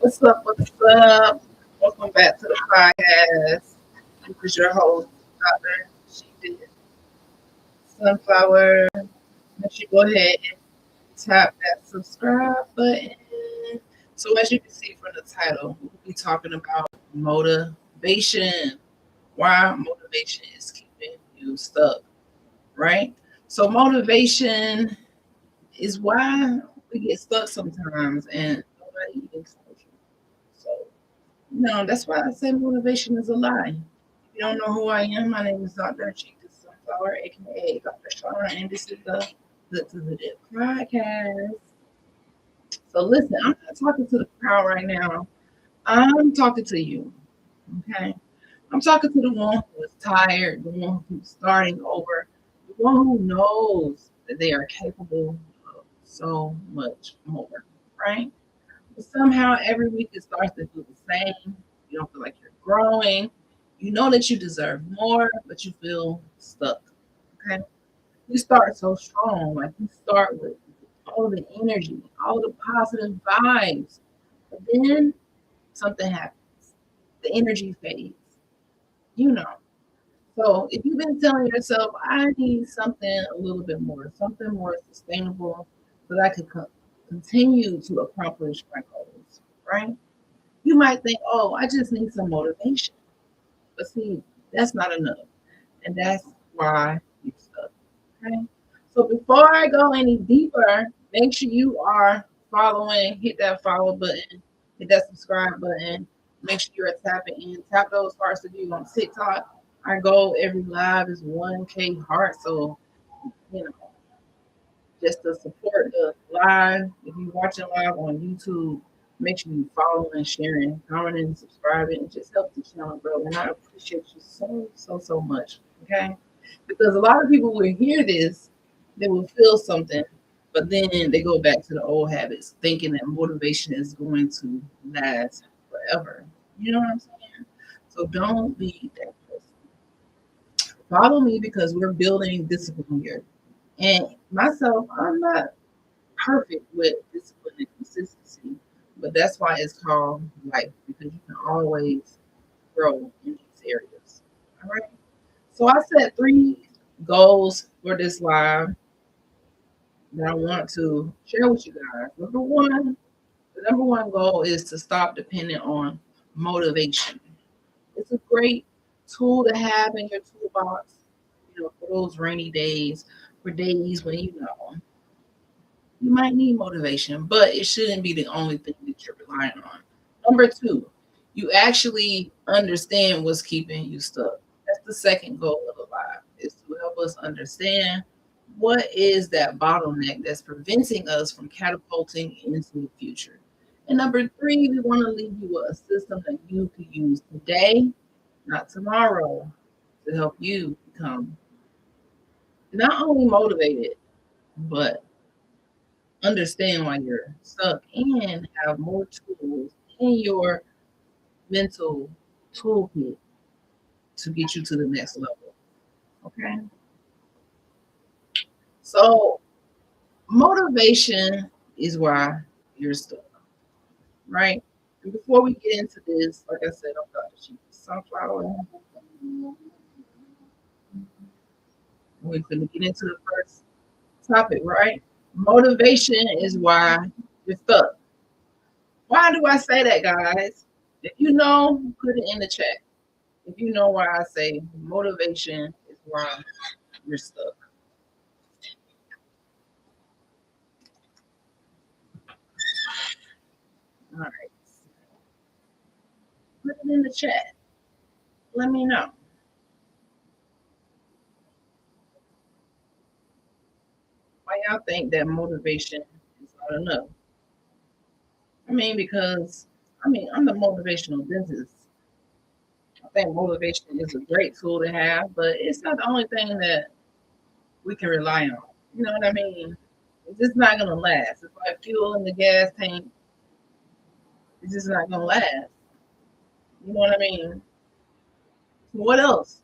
What's up? What's up? Welcome back to the podcast. This is your host, Dr. She did Sunflower. Make sure you go ahead and tap that subscribe button. So, as you can see from the title, we'll be talking about motivation. Why motivation is keeping you stuck, right? So, motivation is why we get stuck sometimes, and nobody even tells you. So, no, that's why I say motivation is a lie. If you don't know who I am, my name is Dr. Chica Sunflower, aka Dr. Shawn, and this is the Good to the Dip podcast. So listen, I'm not talking to the crowd right now. I'm talking to you. Okay. I'm talking to the one who is tired, the one who's starting over, the one who knows that they are capable of so much more. Right? But somehow every week it starts to do the same. You don't feel like you're growing. You know that you deserve more, but you feel stuck. Okay. You start so strong. Like you start with all the energy, all the positive vibes. But then something happens. The energy fades. You know. So if you've been telling yourself, I need something a little bit more, something more sustainable so that I could continue to accomplish my goals, right? You might think, oh, I just need some motivation. But see, that's not enough. And that's why you're stuck. Okay. So before I go any deeper, make sure you are following, hit that follow button, hit that subscribe button. Make sure you're tapping in. Tap those hearts if you on TikTok. Our goal every live is 1K heart. So, you know, just to support the live. If you're watching live on YouTube, make sure you follow and sharing, commenting, and subscribing. It just helps the channel grow. And I appreciate you so much. Okay? Because a lot of people will hear this, they will feel something, but then they go back to the old habits, thinking that motivation is going to last forever. You know what I'm saying? So don't be that person. Follow me because we're building discipline here. And myself, I'm not perfect with discipline and consistency, but that's why it's called life because you can always grow in these areas. All right. So I set three goals for this live that I want to share with you guys. The number one goal is to stop depending on motivation. It's a great tool to have in your toolbox, for those rainy days, for days when you might need motivation, but it shouldn't be the only thing that you're relying on. Number two, you actually understand what's keeping you stuck. That's the second goal of the live, is to help us understand what is that bottleneck that's preventing us from catapulting into the future. And number three, we want to leave you with a system that you can use today, not tomorrow, to help you become not only motivated, but understand why you're stuck and have more tools in your mental toolkit to get you to the next level. Okay. So motivation is why you're stuck, right? And before we get into this, like I said, I'm Dr. Chief Sunflower. We're going to get into the first topic, right? Motivation is why you're stuck. Why do I say that, guys? If you know, put it in the chat. If you know why I say motivation is why you're stuck. All right. Put it in the chat. Let me know. Why y'all think that motivation is not enough? Because I'm the motivational dentist. I think motivation is a great tool to have, but it's not the only thing that we can rely on. You know what I mean? It's just not gonna last. It's like fuel in the gas tank. It's just not gonna last. You know what I mean? What else?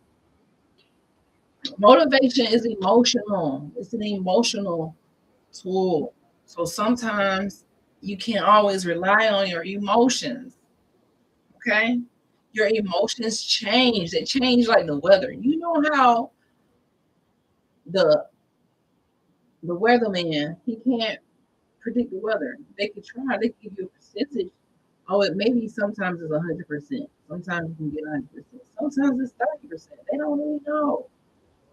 Motivation is emotional. It's an emotional tool. So sometimes You can't always rely on your emotions. Okay. Your emotions change. They change like the weather. You know how the the weatherman, he can't predict the weather. They could try, they could give you a percentage. Oh, it maybe sometimes it's 100%. Sometimes you can get 100%. Sometimes it's 30%. They don't really know.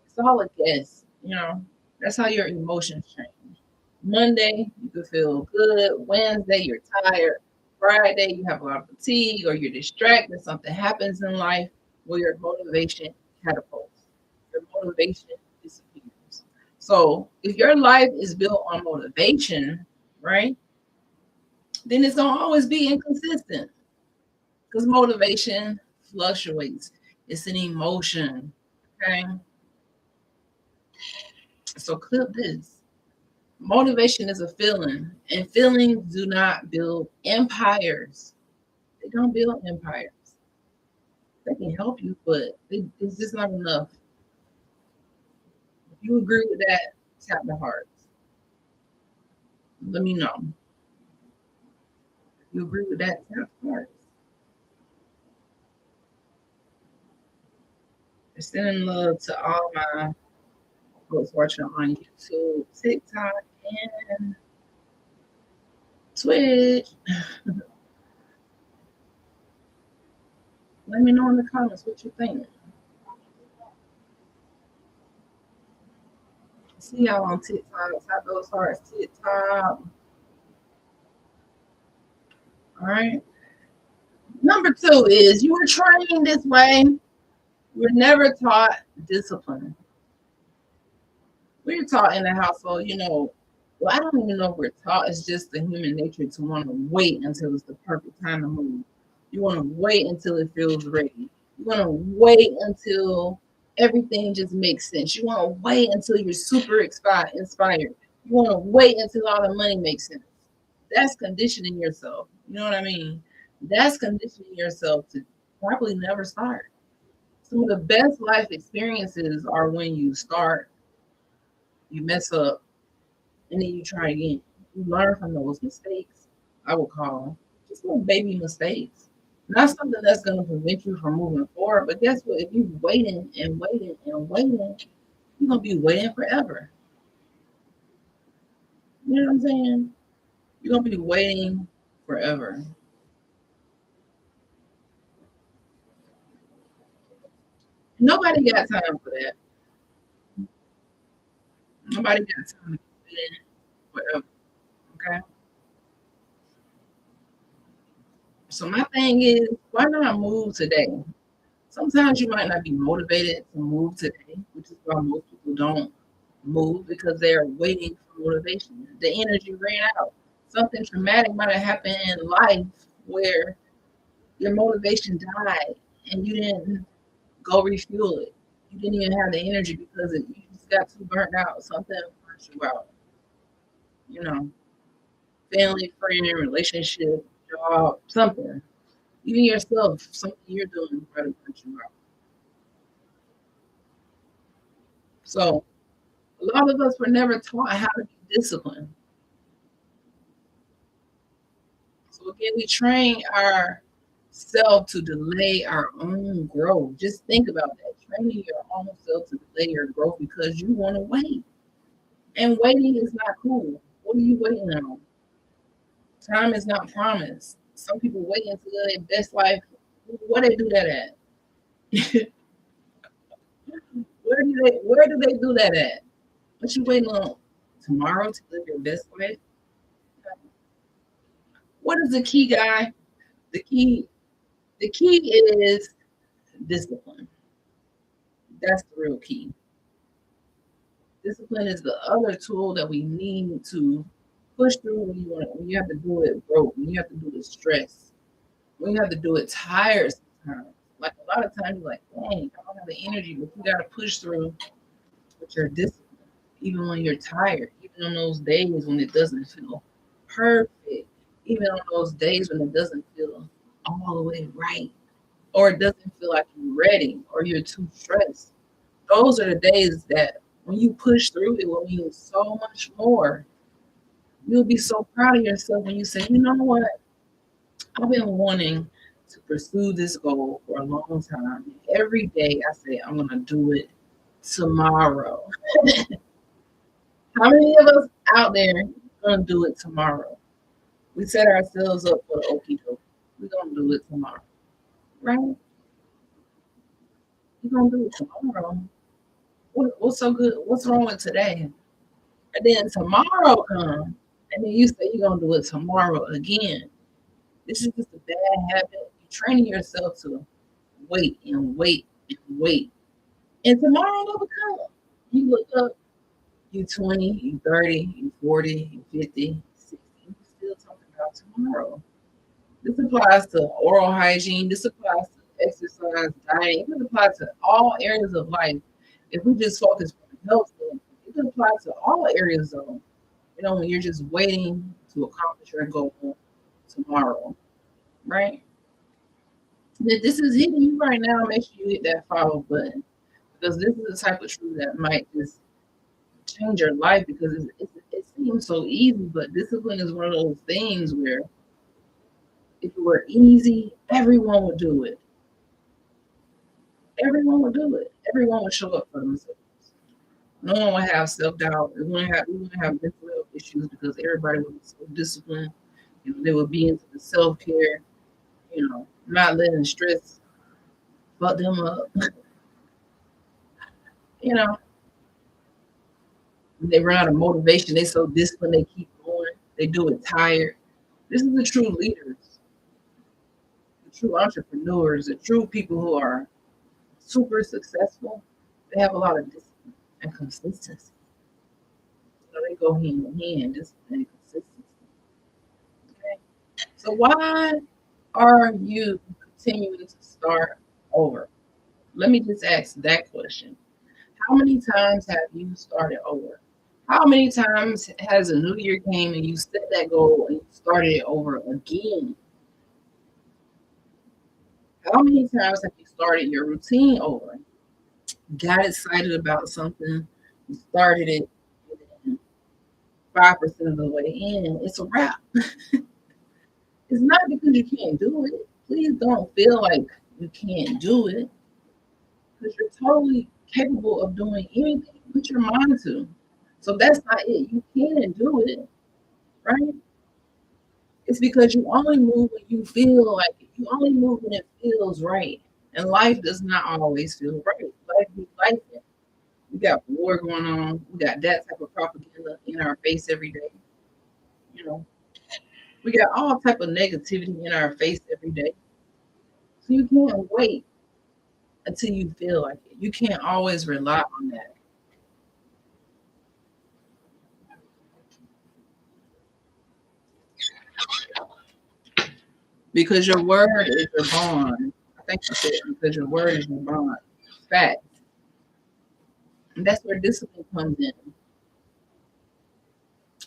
It's all a guess, you know. That's how your emotions change. Monday, you could feel good. Wednesday, you're tired. Friday, you have a lot of fatigue or you're distracted. Something happens in life where your motivation catapults. Your motivation disappears. So if your life is built on motivation, right, then it's going to always be inconsistent because motivation fluctuates. It's an emotion. Okay. So clip this. Motivation is a feeling, and feelings do not build empires. They don't build empires. They can help you, but it's just not enough. If you agree with that, tap the hearts. Let me know. If you agree with that, tap the hearts. Sending love to all my folks watching on YouTube, TikTok, and Twitch. Let me know in the comments what you think. See y'all on TikTok. Tap those hearts, TikTok. All right. Number two is you were trained this way. You were never taught discipline. We were taught in the household, well, I don't even know if we're taught. It's just the human nature to want to wait until it's the perfect time to move. You want to wait until it feels ready. You want to wait until everything just makes sense. You want to wait until you're super inspired. You want to wait until all the money makes sense. That's conditioning yourself. You know what I mean? That's conditioning yourself to probably never start. Some of the best life experiences are when you start, you mess up, and then you try again. You learn from those mistakes. I would call just little baby mistakes. Not something that's going to prevent you from moving forward. But guess what? If you're waiting and waiting and waiting, you're going to be waiting forever. You know what I'm saying? You're going to be waiting forever. Nobody got time for that. Nobody got time to wait forever. Okay. So my thing is, why not move today? Sometimes you might not be motivated to move today, which is why most people don't move because they're waiting for motivation. The energy ran out. Something traumatic might have happened in life where your motivation died and you didn't go refuel it. You didn't even have the energy because you just got too burnt out. Something burnt you out. You know, family, friend, relationship, job, something. Even yourself, something you're doing probably burnt you out. So a lot of us were never taught how to be disciplined. So again, we train our self to delay our own growth. Just think about that. Training your own self to delay your growth because you want to wait. And waiting is not cool. What are you waiting on? Time is not promised. Some people wait until their best life. Where they do that at? Where do they do that at? What you waiting on tomorrow to live your best life? What is the key, guy? The key, the key is discipline. That's the real key. Discipline is the other tool that we need to push through when you have to do it broke, when you have to do it stress, when you have to do it tired sometimes. Like a lot of times you're like, dang, I don't have the energy, but you gotta push through with your discipline, even when you're tired, even on those days when it doesn't feel perfect, even on those days when it doesn't feel all the way right, or it doesn't feel like you're ready, or you're too stressed. Those are the days that when you push through, it will mean so much more You'll be so proud of yourself when you say, you know what? I've been wanting to pursue this goal for a long time. Every day I say, I'm going to do it tomorrow. How many of us out there going to do it tomorrow? We set ourselves up for the okie doke. We're going to do it tomorrow, right? You're going to do it tomorrow. What's so good? What's wrong with today? And then tomorrow comes, and then you say you're going to do it tomorrow again. This is just a bad habit. You're training yourself to wait and wait and wait. And tomorrow never comes. You look up, you 20, you 30, you 40, you 50, 60. You still talking about tomorrow. This applies to oral hygiene. This applies to exercise, diet. It applies to all areas of life. If we just focus on health, it applies to all areas of, when you're just waiting to accomplish your goal tomorrow, right? If this is hitting you right now, make sure you hit that follow button because this is the type of truth that might just change your life because it seems so easy, but discipline is one of those things where if it were easy, everyone would do it. Everyone would do it. Everyone would show up for themselves. No one would have self doubt. We wouldn't have mental health issues because everybody would be so disciplined. They would be into the self care. Not letting stress fuck them up. you know, they run out of motivation. They so disciplined. They keep going. They do it tired. This is the true leaders, the true entrepreneurs, the true people who are super successful. They have a lot of discipline and consistency. So they go hand in hand, discipline and consistency. Okay. So why are you continuing to start over? Let me just ask that question. How many times have you started over? How many times has a new year came and you set that goal and you started it over again? How many times have you started your routine over? Got excited about something, you started it, and then 5% of the way in, it's a wrap. It's not because you can't do it. Please don't feel like you can't do it because you're totally capable of doing anything you put your mind to. So that's not it. You can do it, right? It's because you only move when you feel like it. You only move when it feels right. And life does not always feel right. Life be life. We got war going on. We got that type of propaganda in our face every day. You know, we got all type of negativity in our face every day. So you can't wait until you feel like it. You can't always rely on that because your word is your bond. I think you said because your word is your bond. Fact. And that's where discipline comes in.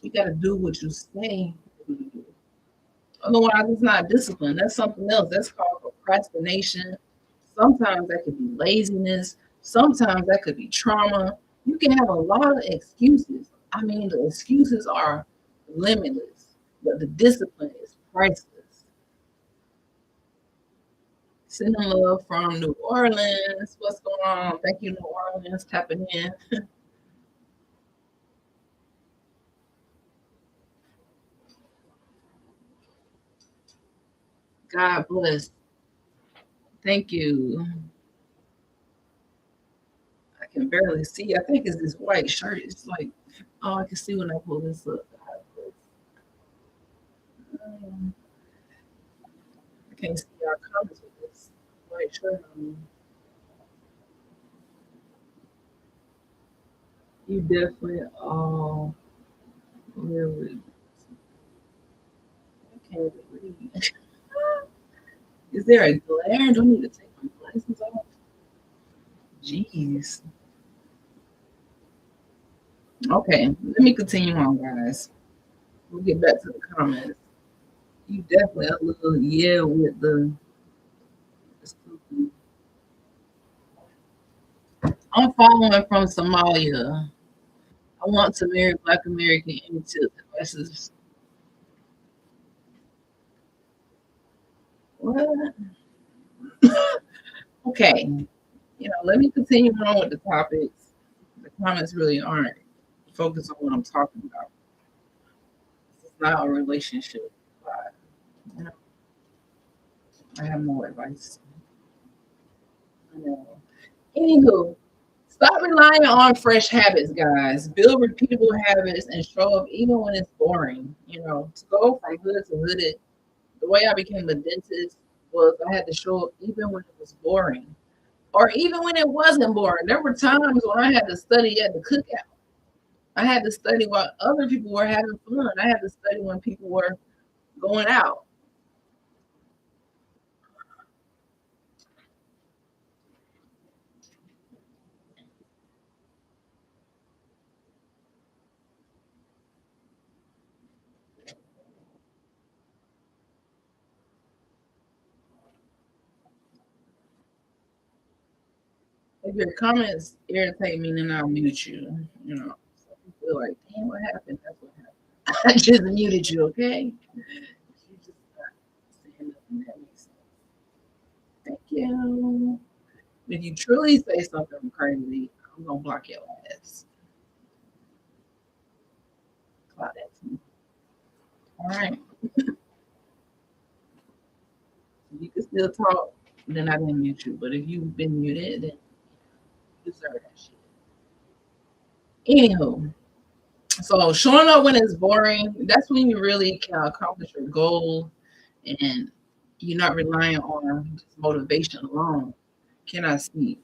You got to do what you say you're going to do. Otherwise, it's not discipline. That's something else. That's called procrastination. Sometimes that could be laziness. Sometimes that could be trauma. You can have a lot of excuses. I mean, the excuses are limitless, but the discipline is priceless. Sending love from New Orleans. What's going on? Thank you, New Orleans, tapping in. God bless. Thank you. I can barely see. I think it's this white shirt. It's like, oh, I can see when I pull this up. God bless. I can't see our comments with this white shirt on. You definitely all really. I can't even read. Is there a glare? Do I need to take my glasses off? Jeez. Okay, let me continue on, guys. We'll get back to the comments. You definitely a little yeah with the. I'm following from Somalia. I want to marry Black American into devices. What? Okay, let me continue on with the topics. The comments really aren't focused on what I'm talking about. It's not a relationship. But, you know, I have no advice. I know. Anywho, stop relying on fresh habits, guys. Build repeatable habits and show up even when it's boring. To go from hood to hooded, the way I became a dentist was I had to show up even when it was boring. Or even when it wasn't boring. There were times when I had to study at the cookout. I had to study while other people were having fun. I had to study when people were going out. If your comments irritate me, then I'll mute you. So you feel like, damn, what happened? That's what happened. I just muted you, okay? You just not saying nothing that makes sense. Thank you. If you truly say something crazy, I'm gonna block your ass. Cloud that to me. All right. You can still talk, then I didn't mute you. But if you've been muted, then you deserve that shit. Anywho, so showing up when it's boring, that's when you really can accomplish your goal and you're not relying on just motivation alone. Can I speak?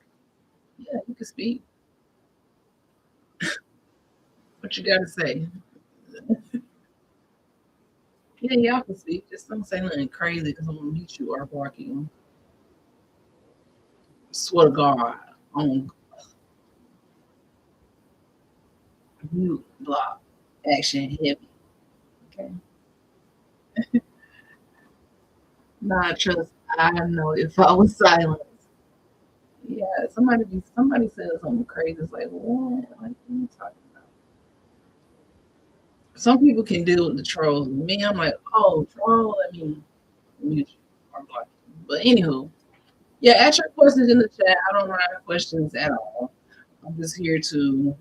Yeah, you can speak. What you gotta say? Yeah, y'all can speak. Just don't say nothing crazy because I'm gonna mute you or block you. Swear to God, on mute, block, action heavy. Okay. Not trust. I know if I was silent. Yeah, somebody said something crazy. It's like what? Like what are you talking about? Some people can deal with the trolls. Me, I'm like, oh, troll. Let me mute you or block you. But anywho, yeah, ask your questions in the chat. I don't mind questions at all. I'm just here to,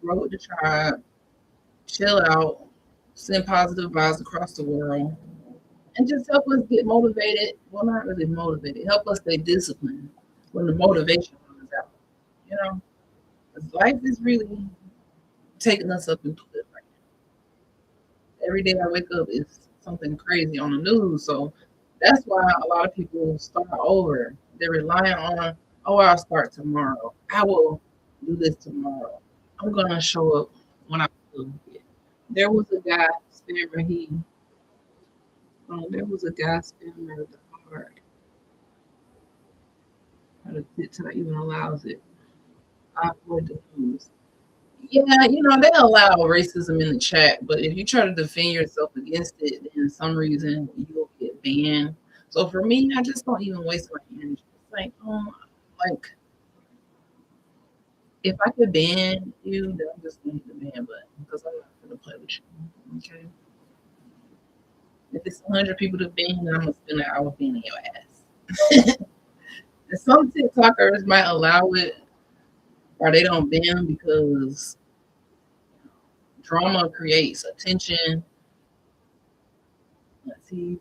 grow with the tribe, chill out, send positive vibes across the world, and just help us get motivated. Well, not really motivated. Help us stay disciplined when the motivation runs out. You know, 'cause life is really taking us up into it. Right now. Every day I wake up is something crazy on the news. So that's why a lot of people start over. They're relying on, oh, I'll start tomorrow. I will do this tomorrow. I'm gonna show up when I feel it. There was a guy spammer. There was a guy spammer the hard. How the TikTok even allows it. I avoid the news. Yeah, they allow racism in the chat, but if you try to defend yourself against it, then some reason you'll get banned. So for me, I just don't even waste my energy. It's like, like if I could ban you, then I'm just gonna hit the ban button because I'm not gonna play with you. Okay. If it's 100 people to ban, then I'm gonna spend an hour banning your ass. And some TikTokers might allow it or they don't ban because drama creates attention. Let's see.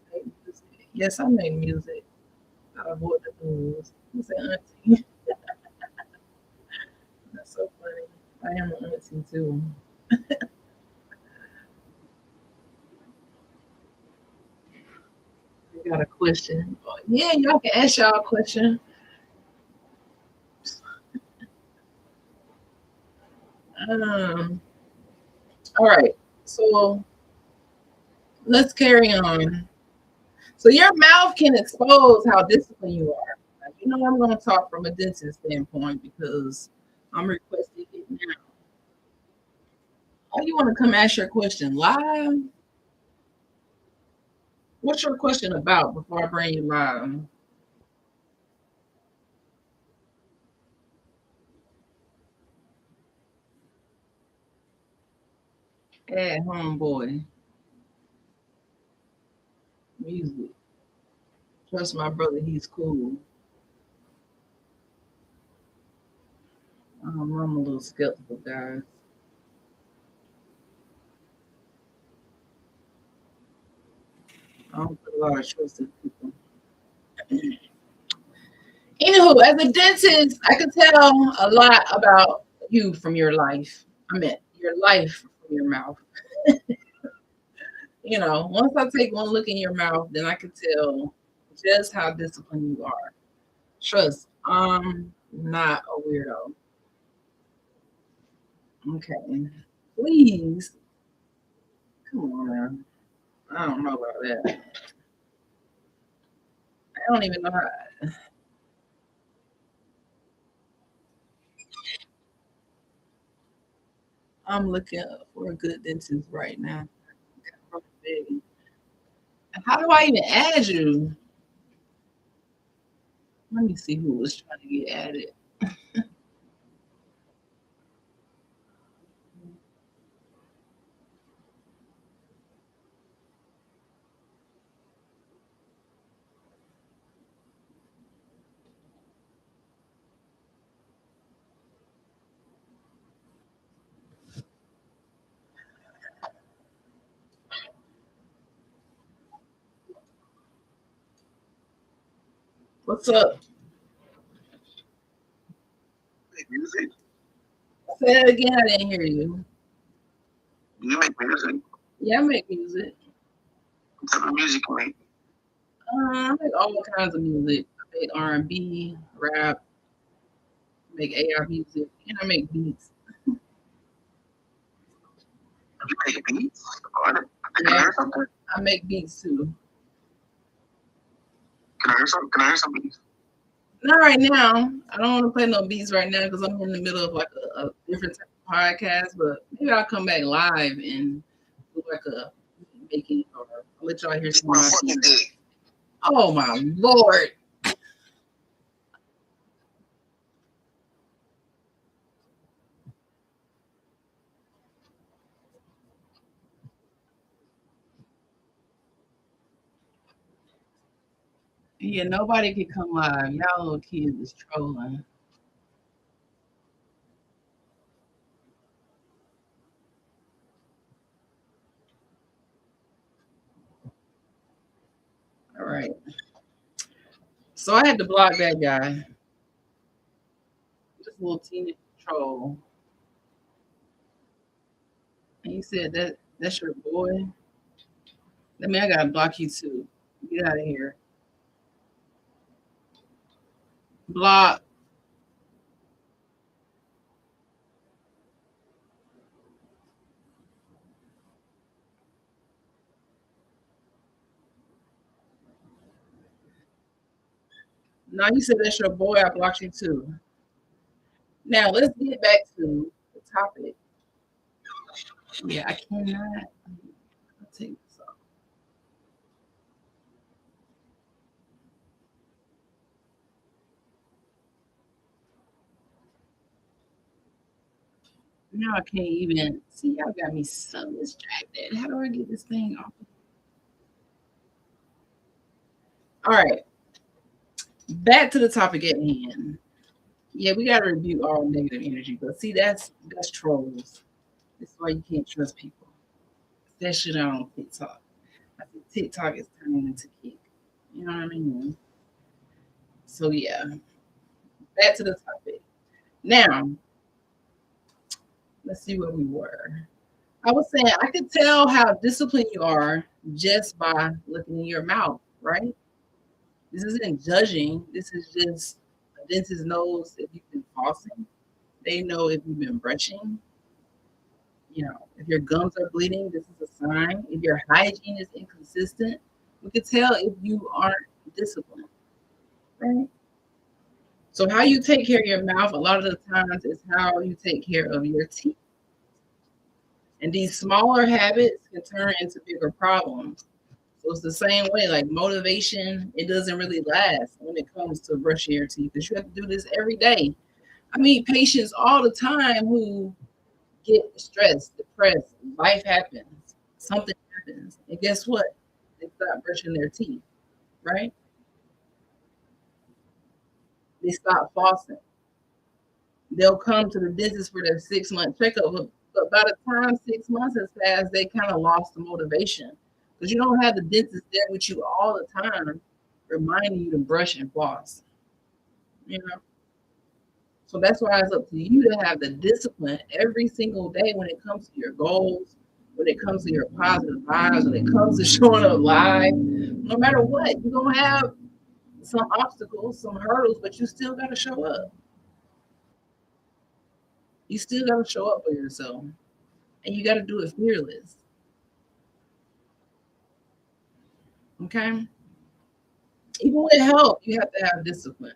Yes, I make music. I avoid the news. You say auntie. That's so funny. I am an auntie too. You got a question? Oh, yeah, y'all can ask y'all a question. Um, all right. So let's carry on. So your mouth can expose how disciplined you are. Like, I'm going to talk from a dentist standpoint because I'm requesting it now. Oh, you want to come ask your question live? What's your question about before I bring you live? At homeboy, music. Trust my brother, he's cool. I'm a little skeptical, guys. I don't put a lot of trust in people. Anywho, as a dentist, I can tell a lot about you from your life. I meant your life from your mouth. Once I take one look in your mouth, then I can tell just how disciplined you are. Trust, I'm not a weirdo. Okay. Please. Come on, man. I don't know about that. I don't even know how. I'm looking for a good dentist right now. How do I even add you? Let me see who was trying to get added. What's up? Make music? Say that again. I didn't hear you. Do you make music? Yeah, I make music. What type of music you make? I make all kinds of music. I make R&B, rap, make AI music, and I make beats. You make beats? Can I hear something? I make beats too. Can I hear some? Can I hear some beats? Not right now. I don't want to play no beats right now because I'm in the middle of like a different type of podcast. But maybe I'll come back live and do like a making or I'll let y'all hear some of my beats. Oh my lord! Yeah, nobody can come live. Y'all little kids is trolling. All right. So I had to block that guy. This little teenage troll. And he said that's your boy. I mean, I gotta block you too. Get out of here. Block. No, you said that's your boy. I blocked you too. Now let's get back to the topic. Yeah, I cannot. I'll take this off. Now I can't even see. Y'all got me so distracted. How do I get this thing off? All right, back to the topic at hand. Yeah, we gotta review all negative energy, but see, that's trolls. That's why you can't trust people. That shit on TikTok. I think TikTok is turning into kick. You know what I mean? So yeah, back to the topic. Now, let's see where we were. I was saying I could tell how disciplined you are just by looking in your mouth, right? This isn't judging. This is just a dentist knows if you've been flossing. They know if you've been brushing. If your gums are bleeding, this is a sign. If your hygiene is inconsistent, we could tell if you aren't disciplined, right? So how you take care of your mouth a lot of the times is how you take care of your teeth. And these smaller habits can turn into bigger problems. So it's the same way, like motivation, it doesn't really last when it comes to brushing your teeth because you have to do this every day. I meet patients all the time who get stressed, depressed, life happens, something happens, and guess what? They stop brushing their teeth, right? They stop flossing. They'll come to the dentist for their 6 month checkup, but by the time 6 months has passed, they kind of lost the motivation because you don't have the dentist there with you all the time, reminding you to brush and floss. You know, so that's why it's up to you to have the discipline every single day when it comes to your goals, when it comes to your positive vibes, when it comes to showing up live. No matter what, you're gonna have some obstacles, some hurdles, but you still gotta show up. You still gotta show up for yourself, and you gotta do it fearless. Okay, even with health, you have to have discipline,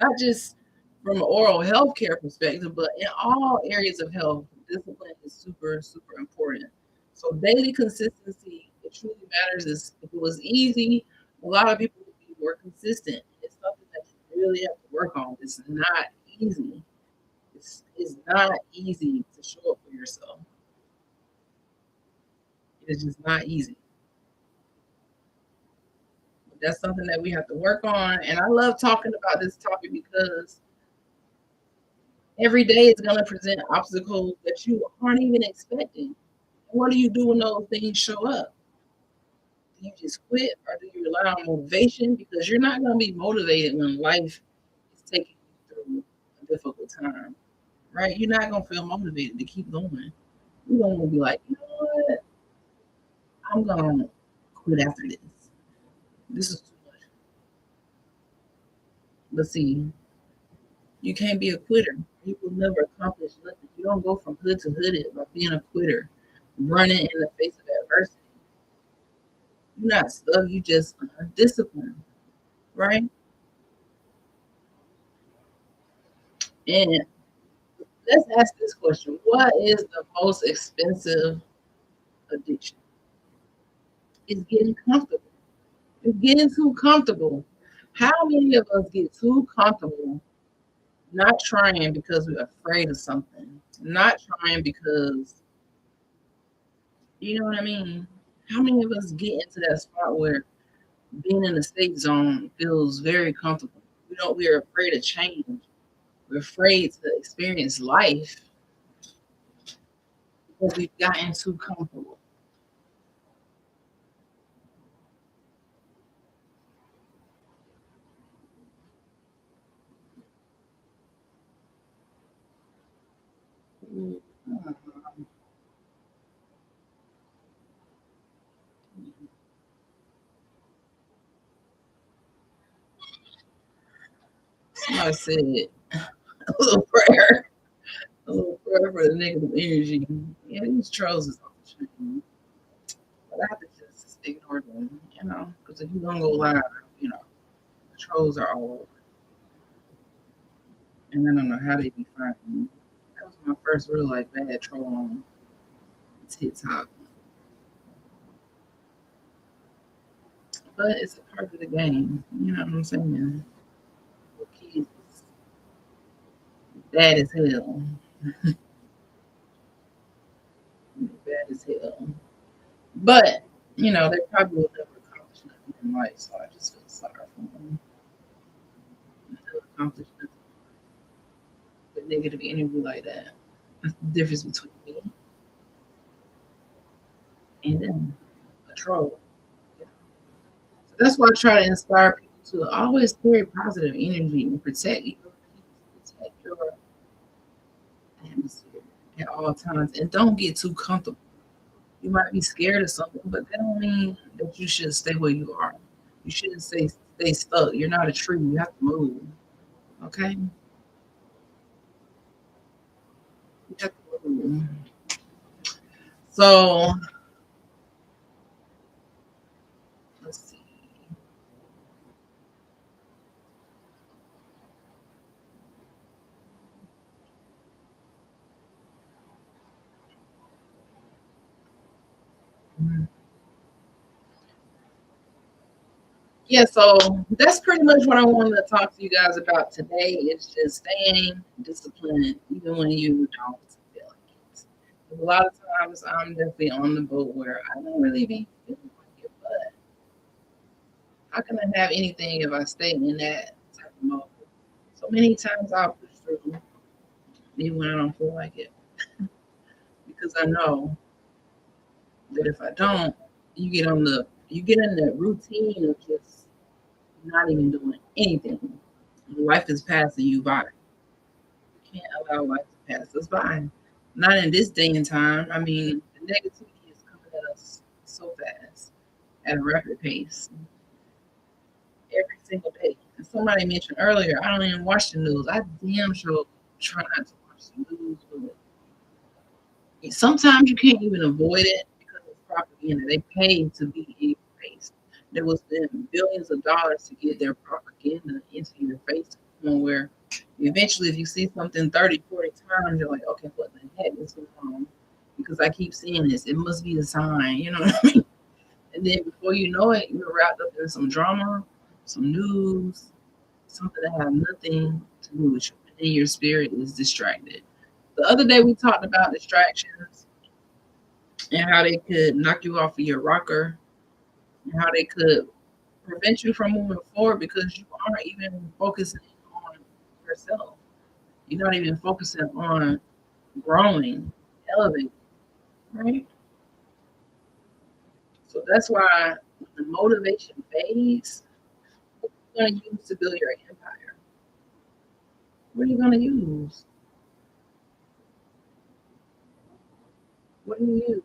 not just from an oral health care perspective, but in all areas of health, discipline is super, super important. So daily consistency, it truly matters. Is if it was easy, a lot of people would be more consistent. It's something that you really have to work on. It's not easy. It's not easy to show up for yourself. It's just not easy. But that's something that we have to work on. And I love talking about this topic because every day is going to present obstacles that you aren't even expecting. What do you do when those things show up? Do you just quit or do you rely on motivation? Because you're not going to be motivated when life is taking you through a difficult time, right? You're not going to feel motivated to keep going. You're going to be like, you know what? I'm going to quit after this. This is too much. But see, you can't be a quitter. You will never accomplish nothing. You don't go from hood to hood by being a quitter, running in the face of adversity. You're not stuck. You just disciplined, right? And let's ask this question: what is the most expensive addiction? It's getting comfortable. It's getting too comfortable. How many of us get too comfortable not trying because we're afraid of something? Not trying because you know what I mean? How many of us get into that spot where being in the safe zone feels very comfortable? We're afraid of change. We're afraid to experience life because we've gotten too comfortable. Mm, somebody said a little prayer, a little prayer for the negative energy. Yeah, these trolls is off the chain. But I have to just ignore them, because if you don't go live, you know, the trolls are all over. And I don't know how they be finding me. That was my first real like bad troll on TikTok. But it's a part of the game. You know what I'm saying? The kids bad as hell. Bad as hell. But, they probably will never accomplish nothing in life, so I just feel sorry for them. Never accomplish nothing with negative energy like that. That's the difference between me and them. A troll. So that's why I try to inspire people to always carry positive energy and protect your peace, protect your atmosphere at all times. And don't get too comfortable. You might be scared of something, but that don't mean that you should stay where you are. You shouldn't stay stuck. You're not a tree. You have to move. Okay? You have to move. So let's see. Yeah, so that's pretty much what I wanted to talk to you guys about today. It's just staying disciplined even when you don't feel like it. A lot of times I'm definitely on the boat where I don't really be feeling like it, but how can I have anything if I stay in that type of mode? So many times I'll push through even when I don't feel like it because I know that if I don't, you get in the routine of just not even doing anything. Life is passing you by. You can't allow life to pass us by. Not in this day and time. I mean, the negativity is coming at us so fast at a rapid pace every single day. And somebody mentioned earlier, I don't even watch the news. I damn sure try not to watch the news. But sometimes you can't even avoid it because it's propaganda. They pay to be in your face. There was been billions of dollars to get their propaganda into your face to the point where eventually if you see something 30, 40 times, you're like, okay, what the heck is going on? Because I keep seeing this. It must be a sign, you know what I mean? And then before you know it, you're wrapped up in some drama, some news, something that have nothing to do with you. And then your spirit is distracted. The other day we talked about distractions and how they could knock you off of your rocker and how they could prevent you from moving forward because you aren't even focusing on yourself. You're not even focusing on growing, elevating, right? So that's why when the motivation fades, what are you going to use to build your empire? What are you going to use? What do you use?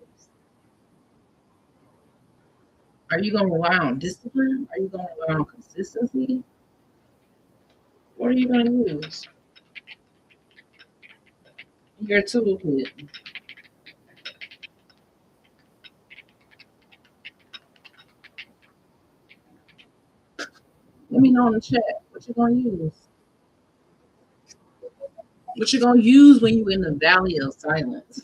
Are you going to rely on discipline? Are you going to rely on consistency? What are you going to use? Your toolkit. Let me know in the chat what you're going to use. What you're going to use when you're in the valley of silence.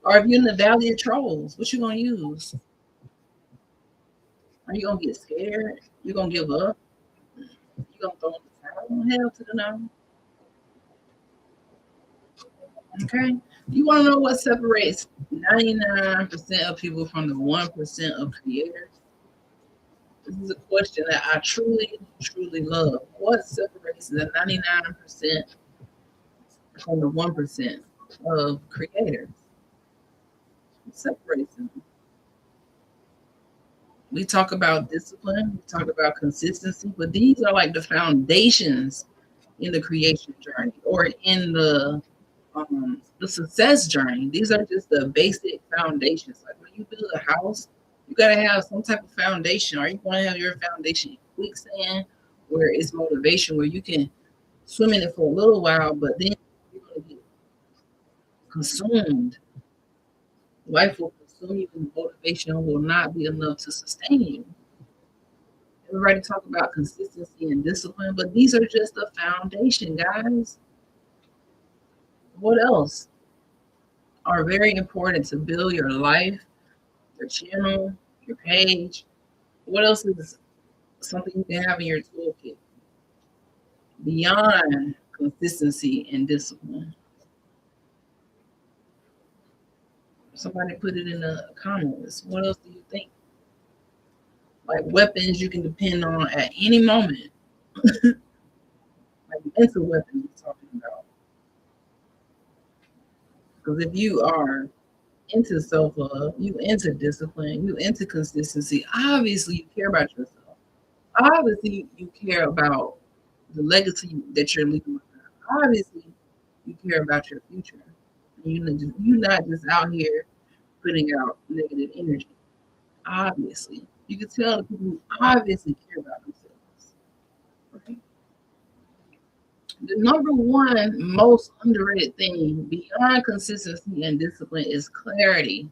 Or if you're in the valley of trolls, what you going to use? Are you going to get scared? You going to give up? You going to throw in the towel? Hell to the no. Okay. You want to know what separates 99% of people from the 1% of creators? This is a question that I truly, truly love. What separates the 99% from the 1% of creators? What separates them? We talk about discipline, we talk about consistency, but these are like the foundations in the creation journey or in the success journey. These are just the basic foundations. Like when you build a house, you gotta have some type of foundation. Are you going to have your foundation in quicksand, where it's motivation, where you can swim in it for a little while, but then you're gonna get consumed. Life will consume you, and motivation will not be enough to sustain you. Everybody talk about consistency and discipline, but these are just the foundation, guys. What else are very important to build your life, your channel, your page? What else is something you can have in your toolkit beyond consistency and discipline? Somebody put it in the comments. What else do you think? Like weapons you can depend on at any moment, like mental weapons we're talking about. Because if you are into self love, you into discipline, you into consistency, obviously you care about yourself. Obviously you care about the legacy that you're leaving behind. Obviously you care about your future. You're not just out here putting out negative energy. Obviously, you can tell the people who obviously care about themselves. Right? The number one most underrated thing beyond consistency and discipline is clarity.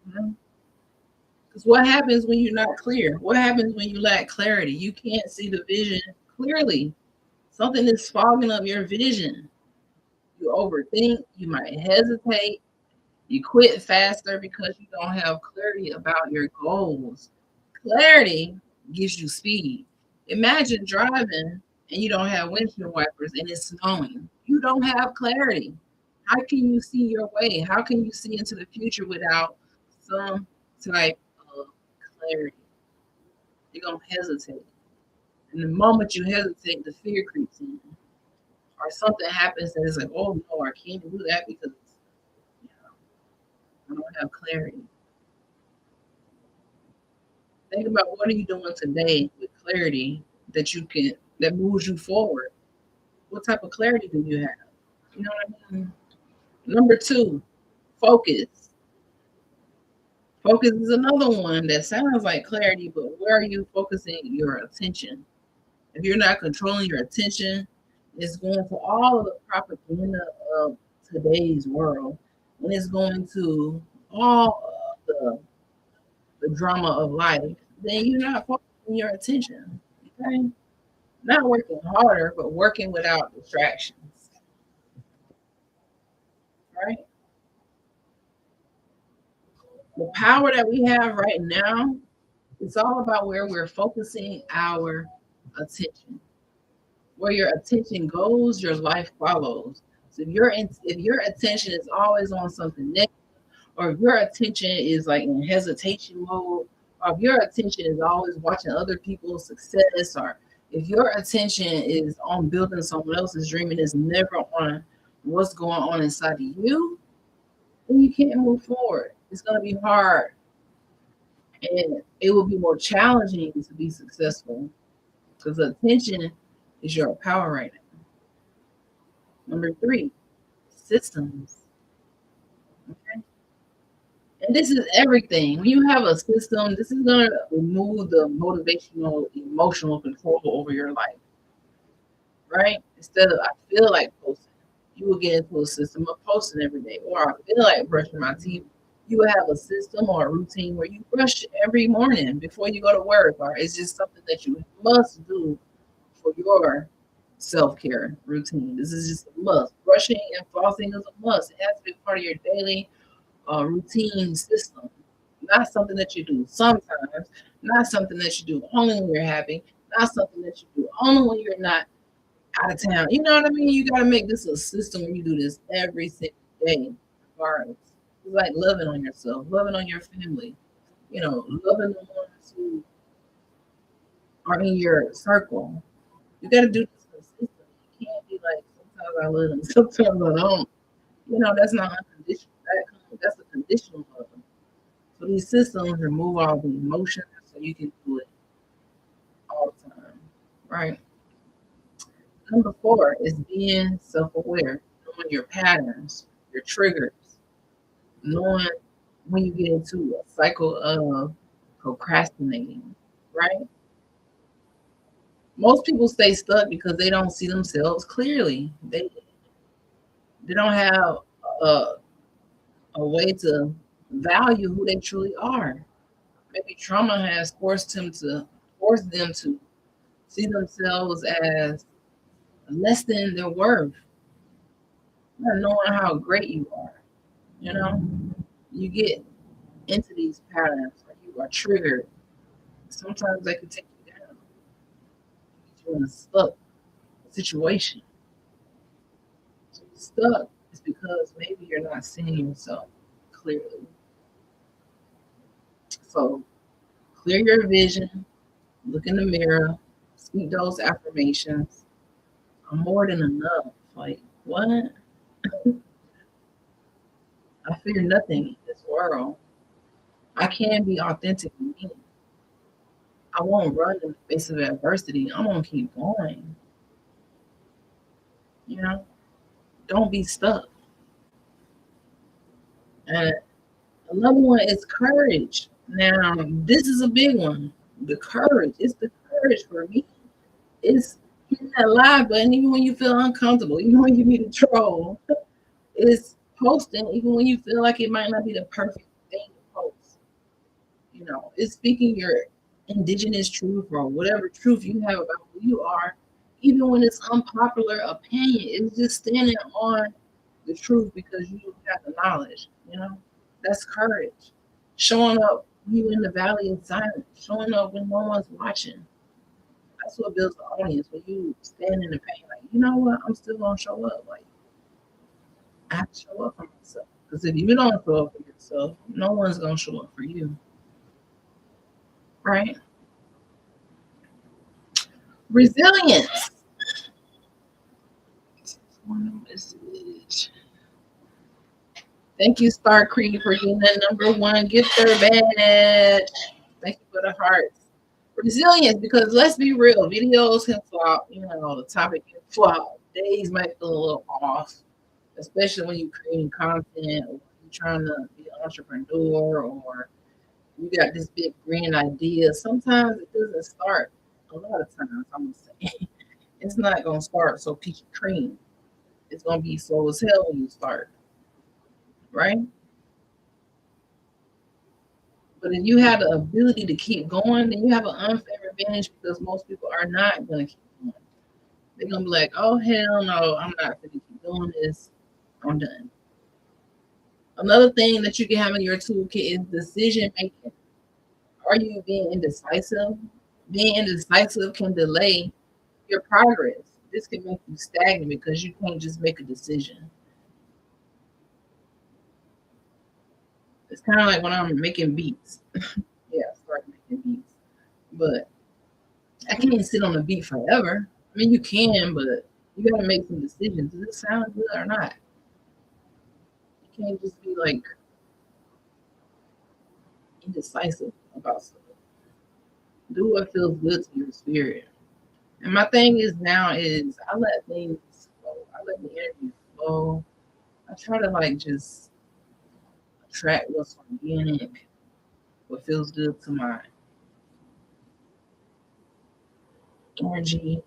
Because what happens when you're not clear? What happens when you lack clarity? You can't see the vision clearly. Something is fogging up your vision. You overthink, you might hesitate, you quit faster because you don't have clarity about your goals. Clarity gives you speed. Imagine driving and you don't have windshield wipers and it's snowing. You don't have clarity. How can you see your way? How can you see into the future without some type of clarity? You're gonna hesitate. And the moment you hesitate, the fear creeps in. Or something happens that is like, oh no, I can't do that because you know, I don't have clarity. Think about what are you doing today with clarity that you can that moves you forward. What type of clarity do you have? You know what I mean? Number two, focus. Focus is another one that sounds like clarity, but where are you focusing your attention? If you're not controlling your attention, it's going to all of the propaganda of today's world, and it's going to all of the drama of life, then you're not focusing your attention. Okay? Not working harder, but working without distractions. Right? The power that we have right now, it's all about where we're focusing our attention. Where your attention goes, your life follows. So if your attention is always on something negative, or if your attention is like in hesitation mode, or if your attention is always watching other people's success, or if your attention is on building someone else's dream and is never on what's going on inside of you, then you can't move forward. It's going to be hard and it will be more challenging to be successful because attention is your power right now. Number three, systems. Okay. And this is everything. When you have a system, this is going to remove the motivational, emotional control over your life, right? Instead of, I feel like posting, you will get into a system of posting every day. Or I feel like brushing my teeth. You will have a system or a routine where you brush every morning before you go to work, or it's just something that you must do for your self care routine. This is just a must. Brushing and flossing is a must. It has to be part of your daily routine system, not something that you do sometimes, not something that you do only when you're happy, not something that you do only when you're not out of town. You know what I mean? You got to make this a system where you do this every single day, regardless. It's like loving on yourself, loving on your family, loving the ones who are in your circle. You got to do this consistently. You can't be like, sometimes I love them, sometimes I don't. That's not unconditional. That's a conditional love. So these systems remove all the emotions so you can do it all the time, right? Number four is being self-aware, knowing your patterns, your triggers, knowing when you get into a cycle of procrastinating, right? Most people stay stuck because they don't see themselves clearly. They don't have a, a way to value who they truly are. Maybe trauma has forced them to see themselves as less than their worth, not knowing how great you are. You know, you get into these patterns, or you are triggered. Sometimes they can take you down, get you in a stuck situation. So you're stuck is because maybe you're not seeing yourself clearly. So clear your vision, look in the mirror, speak those affirmations. I'm more than enough. Like, what? I fear nothing in this world. I can be authentic with me. I won't run in the face of adversity. I'm gonna keep going. You know, don't be stuck. And another one is courage. Now, this is a big one. The courage. It's the courage for me. It's hitting that live button even when you feel uncomfortable, even when you need a troll. It's posting even when you feel like it might not be the perfect thing to post. It's speaking your indigenous truth or whatever truth you have about who you are, even when it's unpopular opinion. It's just standing on the truth because you have the knowledge. That's courage. Showing up you in the valley of silence, showing up when no one's watching. That's what builds the audience. When you stand in the pain, like, you know what, I'm still gonna show up. Like, I have to show up for myself. Because if you don't show up for yourself, no one's gonna show up for you. Right? Resilience. One message. Thank you, Star Creed, for getting that #1 gifter badge. Thank you for the hearts. Resilience, because let's be real, videos can flop, the topic can flop. Days might feel a little off, especially when you're creating content or you're trying to be an entrepreneur or you got this big grand idea. Sometimes it doesn't start. A lot of times, I'm gonna say it's not gonna start so peachy cream. It's gonna be slow as hell when you start, right? But if you have the ability to keep going, then you have an unfair advantage because most people are not gonna keep going. They're gonna be like, "Oh hell no, I'm not gonna keep doing this. I'm done." Another thing that you can have in your toolkit is decision making. Are you being indecisive? Being indecisive can delay your progress. This can make you stagnant because you can't just make a decision. It's kind of like when I'm making beats. Yeah, I start making beats, but I can't sit on a beat forever. I mean, you can, but you got to make some decisions. Does it sound good or not? You can't just be like indecisive about stuff. Do what feels good to your spirit. And my thing is now is I let things flow. I let the energy flow. I try to like just attract what's organic, what feels good to my energy,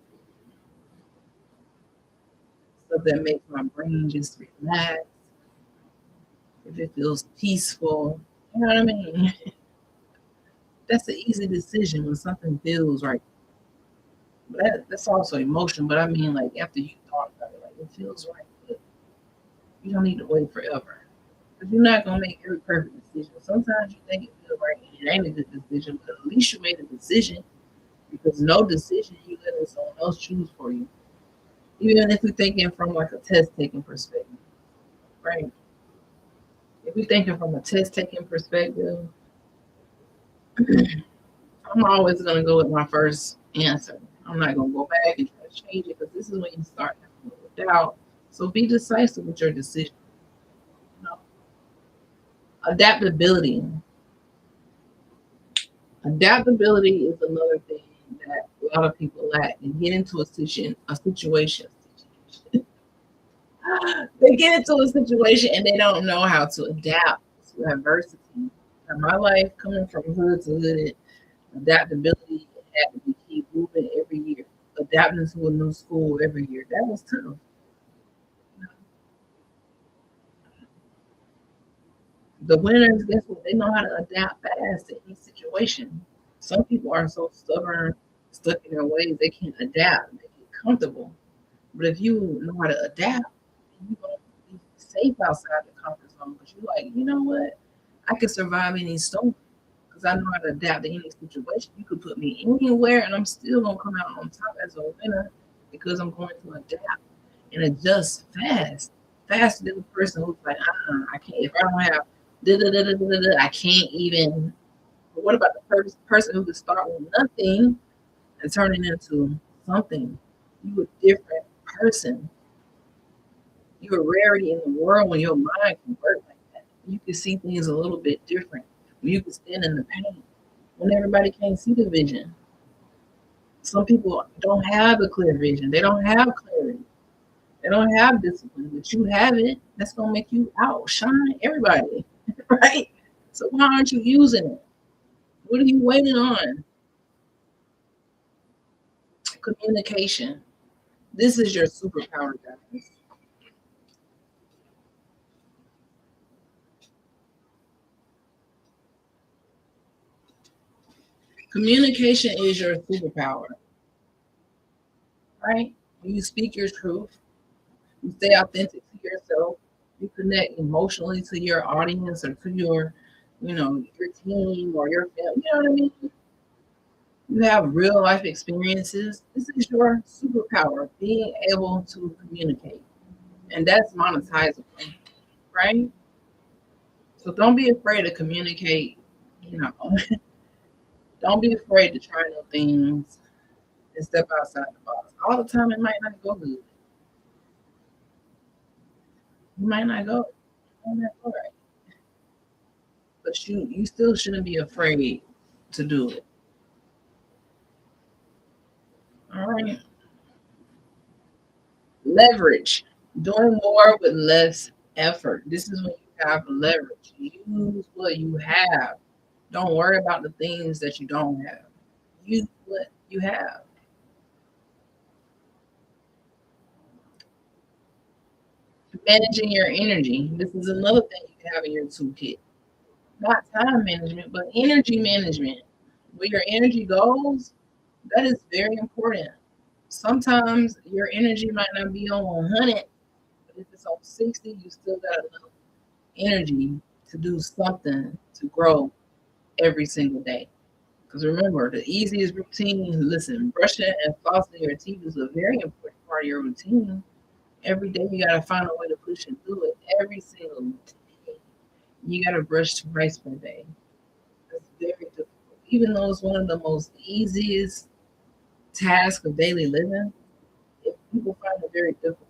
stuff that makes my brain just relax. If it feels peaceful, you know what I mean? That's an easy decision when something feels right. But that's also emotion. But I mean, like after you thought about it, like it feels right. But you don't need to wait forever. Because you're not gonna make every perfect decision. Sometimes you think it feels right and it ain't a good decision, but at least you made a decision. Because no decision you letting someone else choose for you. Even if we're thinking from like a test taking perspective, right? If we're thinking from a test taking perspective, I'm always gonna go with my first answer. I'm not gonna go back and try to change it because this is when you start having a little doubt. So be decisive with your decision. You know? Adaptability. Adaptability is another thing that a lot of people lack. And get into a situation. They get into a situation and they don't know how to adapt to adversity. In my life, coming from hood to hood, adaptability had to be keep moving every year, adapting to a new school every year. That was tough. The winners, guess what? They know how to adapt fast to any situation. Some people are so stubborn, stuck in their ways, they can't adapt. They get comfortable. But if you know how to adapt, you're gonna be safe outside the comfort zone because you're like, you know what? I can survive any storm because I know how to adapt to any situation. You could put me anywhere and I'm still gonna come out on top as a winner because I'm going to adapt and adjust fast, faster than the person who's like, I can't. If I don't have da da da da da da, I can't even. But what about the person who could start with nothing and turn it into something? You a different person. You're a rarity in the world when your mind can work like that. You can see things a little bit different. When you can stand in the pain. When everybody can't see the vision. Some people don't have a clear vision. They don't have clarity. They don't have discipline, but you have it. That's gonna make you outshine everybody, right? So why aren't you using it? What are you waiting on? Communication. This is your superpower, guys. Communication is your superpower, right? When you speak your truth, you stay authentic to yourself, you connect emotionally to your audience or to your team or your family. You know what I mean? You have real life experiences. This is your superpower, being able to communicate. And that's monetizable. right? So don't be afraid to communicate. You know, don't be afraid to try new things and step outside the box. All the time, it might not go good. You might not go. It might not go right. But you still shouldn't be afraid to do it. All right. Leverage. Doing more with less effort. This is when you have leverage. Use what you have. Don't worry about the things that you don't have. Use what you have. Managing your energy. This is another thing you can have in your toolkit. Not time management, but energy management. Where your energy goes, that is very important. Sometimes your energy might not be on 100, but if it's on 60, you still got enough energy to do something to grow every single day. Because remember, the easiest routine, listen, brushing and flossing your teeth is a very important part of your routine. Every day you gotta find a way to push and do it. Every single day. You gotta brush twice per day. That's very difficult. Even though it's one of the most easiest tasks of daily living, people find it very difficult.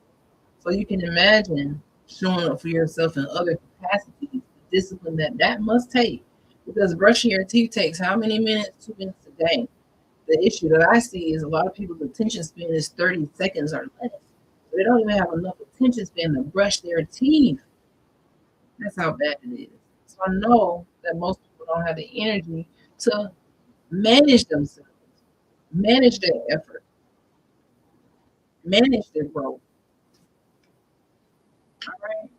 So you can imagine showing up for yourself in other capacities, the discipline that that must take. Because brushing your teeth takes how many minutes? 2 minutes a day. The issue that I see is a lot of people's attention span is 30 seconds or less. So they don't even have enough attention span to brush their teeth. That's how bad it is. So I know that most people don't have the energy to manage themselves, manage their effort, manage their growth. All right.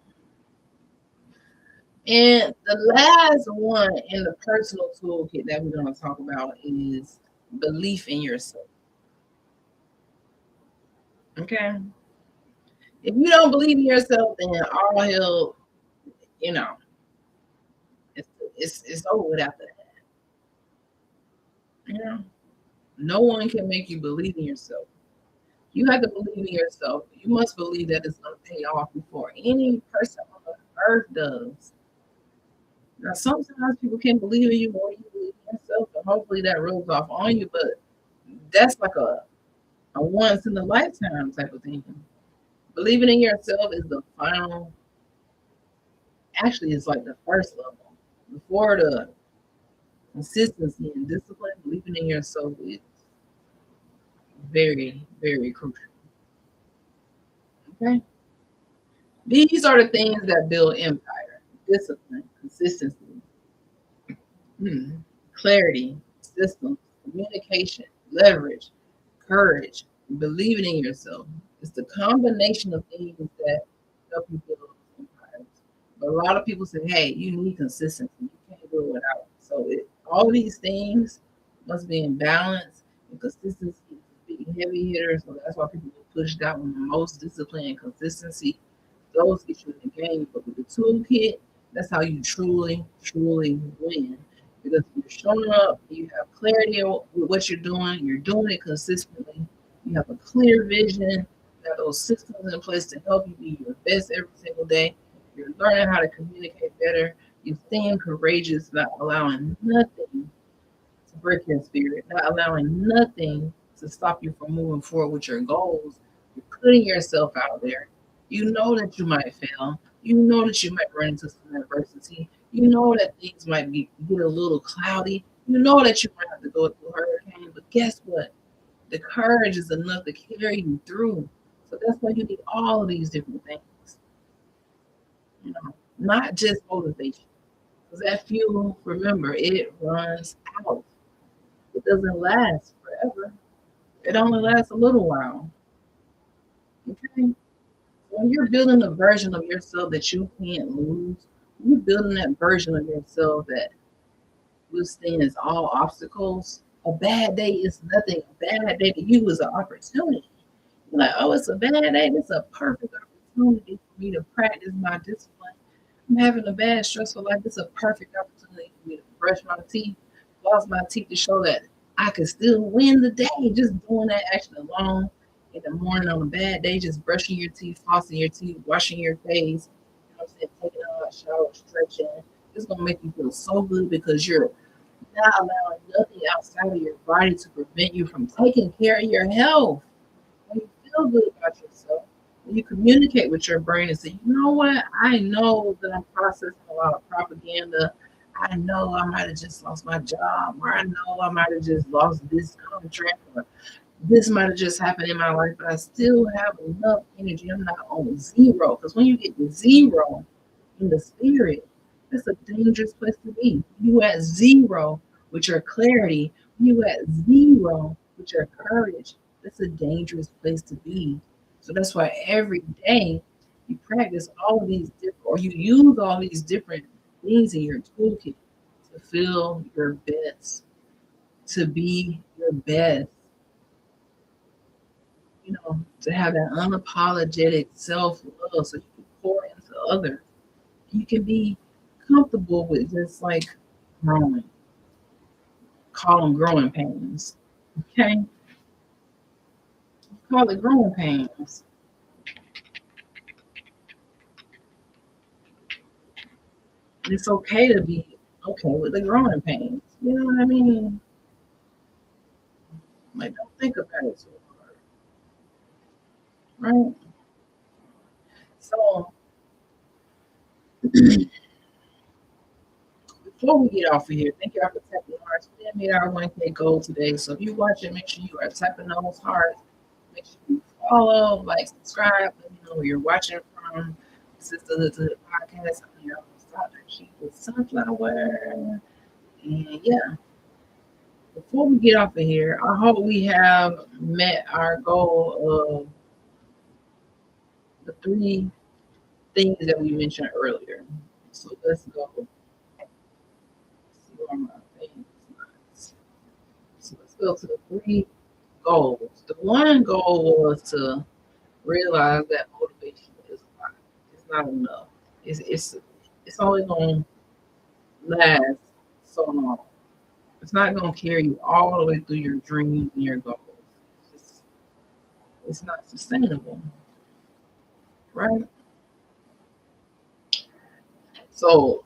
And the last one in the personal toolkit that we're going to talk about is belief in yourself. Okay. If you don't believe in yourself, then all hell, you know, it's over with after that. You know, no one can make you believe in yourself. You have to believe in yourself. You must believe that it's going to pay off before any person on the earth does. Now, sometimes people can believe in you more than you believe in yourself, and hopefully that rolls off on you. But that's like a once in a lifetime type of thing. Believing in yourself is the final, actually, it's like the first level. Before the consistency and discipline, believing in yourself is very, very crucial. Okay. These are the things that build empire: discipline, consistency, clarity, systems, communication, leverage, courage, believing in yourself. It's the combination of things that help you build empires. But a lot of people say, hey, you need consistency. You can't do it without. So all these things must be in balance. And consistency is a big heavy hitter. So that's why people push that one the most. Discipline and consistency. Those get you in the game. But with the toolkit, that's how you truly, truly win. Because you're showing up, you have clarity with what you're doing it consistently, you have a clear vision, you have those systems in place to help you be your best every single day. You're learning how to communicate better. You're staying courageous, not allowing nothing to break your spirit, not allowing nothing to stop you from moving forward with your goals. You're putting yourself out there. You know that you might fail. You know that you might run into some adversity. You know that things might get a little cloudy. You know that you might have to go through a hurricane. But guess what? The courage is enough to carry you through. So that's why you need all of these different things. You know, not just motivation. Because that fuel, remember, it runs out. It doesn't last forever. It only lasts a little while. Okay. When you're building a version of yourself that you can't lose, you're building that version of yourself that withstands all obstacles. A bad day is nothing. A bad day to you is an opportunity. You're like, oh, it's a bad day. It's a perfect opportunity for me to practice my discipline. I'm having a bad, stressful life. It's a perfect opportunity for me to brush my teeth, floss my teeth to show that I can still win the day. Just doing that action alone in the morning on a bad day, just brushing your teeth, flossing your teeth, washing your face, you know what I'm saying, taking hot shower, stretching. It's gonna make you feel so good because you're not allowing nothing outside of your body to prevent you from taking care of your health. When you feel good about yourself, when you communicate with your brain and say, you know what, I know that I'm processing a lot of propaganda. I know I might have just lost my job, or I know I might have just lost this contract, or this might have just happened in my life, but I still have enough energy. I'm not on zero. Because when you get to zero in the spirit, that's a dangerous place to be. You at zero with your clarity, you at zero with your courage. That's a dangerous place to be. So that's why every day you practice all of these different, or you use all these different things in your toolkit to feel your best, to be your best, to have that unapologetic self love so you can pour into others. You can be comfortable with just like growing. Call them growing pains. Okay? Call it growing pains. It's okay to be okay with the growing pains. You know what I mean? Like, don't think about it too hard, right? So, before we get off of here, thank y'all for tapping the hearts. We did meet our 1K goal today. So if you watch it, make sure you are tapping those hearts. Make sure you follow, like, subscribe. Let me know where you're watching from. Sister to the podcast. I'm your host, Dr. Chief with Sunflower. And yeah, before we get off of here, I hope we have met our goal of the three things that we mentioned earlier. So let's go. See where my thing is. So let's go to the three goals. The one goal was to realize that motivation is a lot. It's not enough. It's only gonna last so long. It's not gonna carry you all the way through your dreams and your goals. It's, it's not sustainable, right? So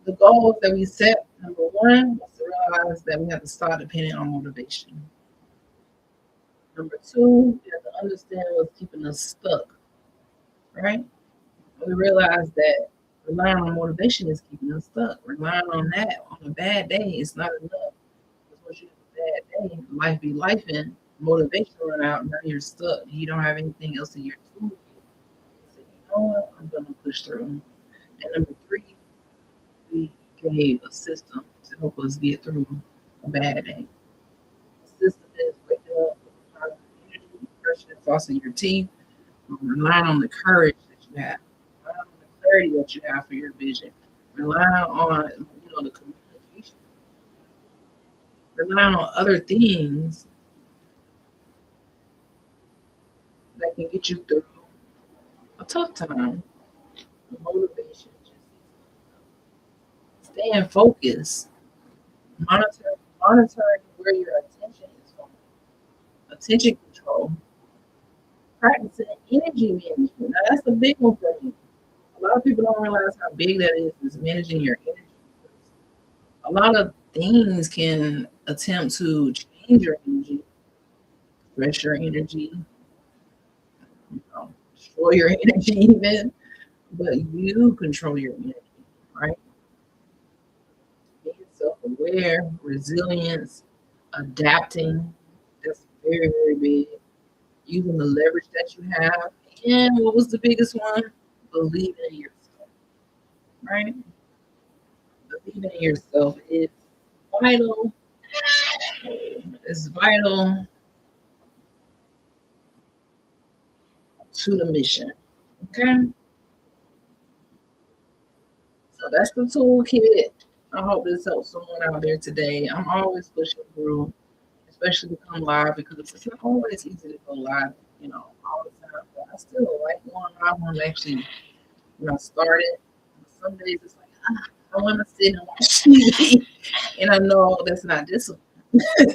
the goals that we set, number one, was to realize that we have to start depending on motivation. Number two, we have to understand what's keeping us stuck, right? We realize that relying on motivation is keeping us stuck. Relying on that on a bad day is not enough. Because once you have a bad day, life be life and motivation run out, now you're stuck. You don't have anything else in your toolkit. So you know what? I'm gonna push through. And number three, we gave a system to help us get through a bad day. The system is waking up with a positive energy, brushing and flossing your teeth, relying on the courage that you have, relying on the clarity that you have for your vision, relying on the communication, relying on other things that can get you through a tough time. The motivation, just staying focused, monitoring where your attention is going, attention control, practicing energy management. Now that's a big one for me. A lot of people don't realize how big that is managing your energy. A lot of things can attempt to change your energy, stress your energy, destroy your energy even, but you control your energy, right? Being self-aware, resilience, adapting, that's very, very big. Using the leverage that you have. And what was the biggest one? Believing in yourself, right? Believing in yourself is vital. It's vital to the mission. Okay. So that's the toolkit. I hope this helps someone out there today. I'm always pushing through, especially to come live because it's not always easy to go live, all the time. But I still like going live when I actually, start it. Some days it's like, I want to sit and watch TV. And I know that's not discipline.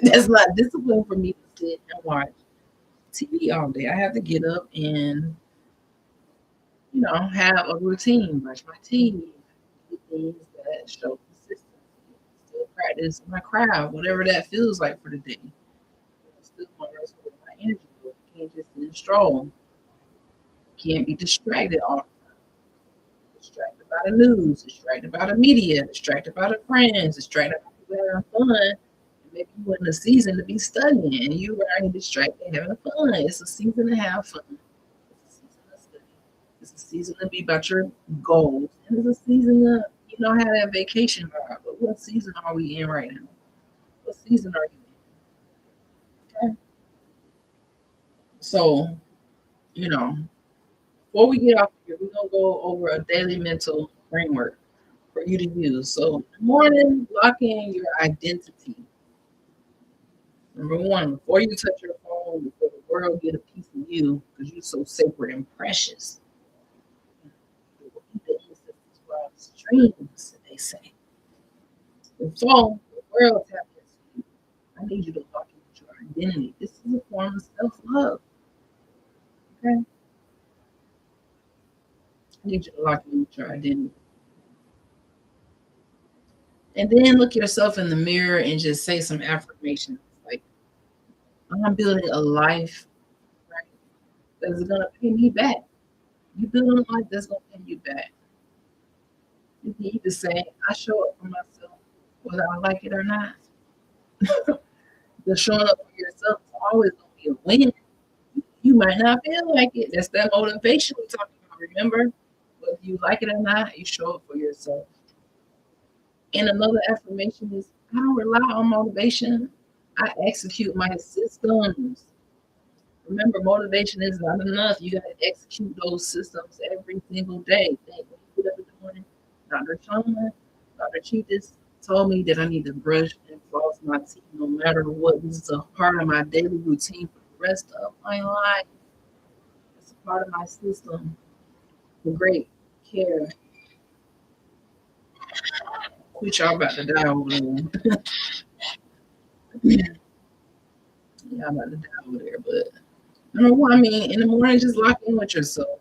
That's not discipline for me to sit and watch TV all day. I have to get up and have a routine, brush my teeth, do things that show consistency, still practice my craft, whatever that feels like for the day. Still want to rest with my energy, but you can't just sit and stroll. You can't be distracted all the time. Distracted by the news, distracted by the media, distracted by the friends, distracted by people having fun. And maybe you in a season to be studying and you are distracted having fun. It's a season to have fun. It's a season to study. It's a season to be about your goals. And it's a season to, have that vacation vibe. But what season are we in right now? What season are you in? Okay. So, you know, before we get off here, we're gonna go over a daily mental framework for you to use. So, in the morning, lock in your identity. Number one, before you touch your phone, before the world get a piece of you, because you're so sacred and precious. The ancestors wildest dreams, they say. Before the world taps into you, I need you to lock in with your identity. This is a form of self-love. Okay? I need you to lock in with your identity. And then look yourself in the mirror and just say some affirmations like, I'm building a life, right, that's gonna pay me back. You building a life that's gonna pay you back. You can either say, I show up for myself whether I like it or not. The showing up for yourself is always gonna be a win. You might not feel like it. That's that motivation we talking about, remember? Whether you like it or not, you show up for yourself. And another affirmation is I don't rely on motivation. I execute my systems. Remember, motivation is not enough. You got to execute those systems every single day. Think when you get up in the morning, Dr. Shauna, Dr. Cheetahs told me that I need to brush and floss my teeth no matter what. This is a part of my daily routine for the rest of my life. It's a part of my system for great care. Quit y'all about to die over there. Yeah, I'm about to die over there. But number one, I mean, in the morning, just lock in with yourself.